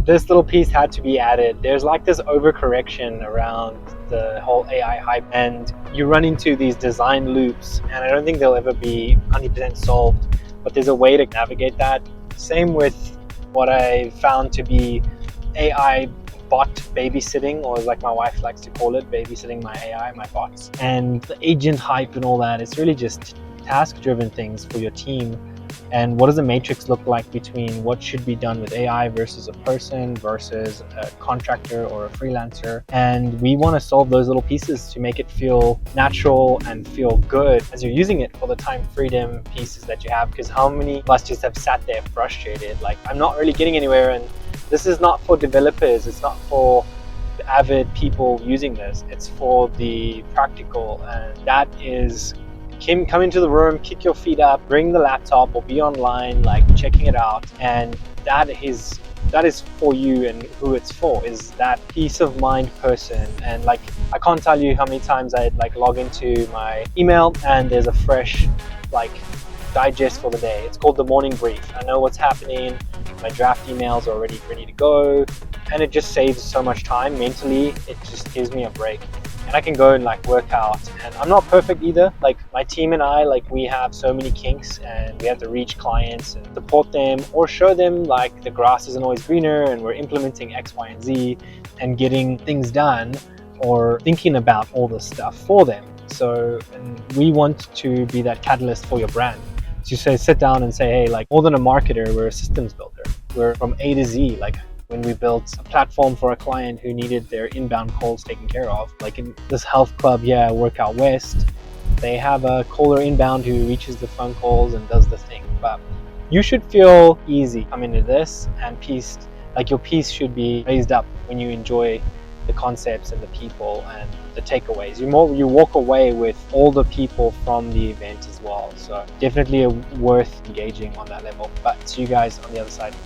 this little piece had to be added. There's like this overcorrection around the whole AI hype, and you run into these design loops, and I don't think they'll ever be 100% solved, but there's a way to navigate that. Same with what I found to be AI bot babysitting, or like my wife likes to call it, babysitting my AI, my bots. And the agent hype and all that, it's really just task-driven things for your team. And what does the matrix look like between what should be done with AI versus a person versus a contractor or a freelancer? And we want to solve those little pieces to make it feel natural and feel good as you're using it for the time freedom pieces that you have. Because how many of us just have sat there frustrated, like, I'm not really getting anywhere, and this is not for developers, it's not for the avid people using this, it's for the practical. And that is come into the room, kick your feet up, bring the laptop or be online, like checking it out. And that is for you, and who it's for is that peace of mind person. And like, I can't tell you how many times I like log into my email and there's a fresh like digest for the day. It's called the morning brief. I know what's happening, my draft emails are already ready to go, and it just saves so much time mentally. It just gives me a break, and I can go and like work out. And I'm not perfect either. Like, my team and I, like, we have so many kinks, and we have to reach clients and support them or show them like the grass isn't always greener, and we're implementing X, Y, and Z and getting things done, or thinking about all this stuff for them. So, and we want to be that catalyst for your brand. To say, sit down and say, hey, like, more than a marketer, we're a systems builder. We're from A to Z. Like, when we built a platform for a client who needed their inbound calls taken care of, like in this health club here, Workout West, they have a caller inbound who reaches the phone calls and does the thing. But you should feel easy coming to this, and peace, like your peace should be raised up when you enjoy the concepts and the people and the takeaways. You walk away with all the people from the event as well. So definitely worth engaging on that level. But see you guys on the other side.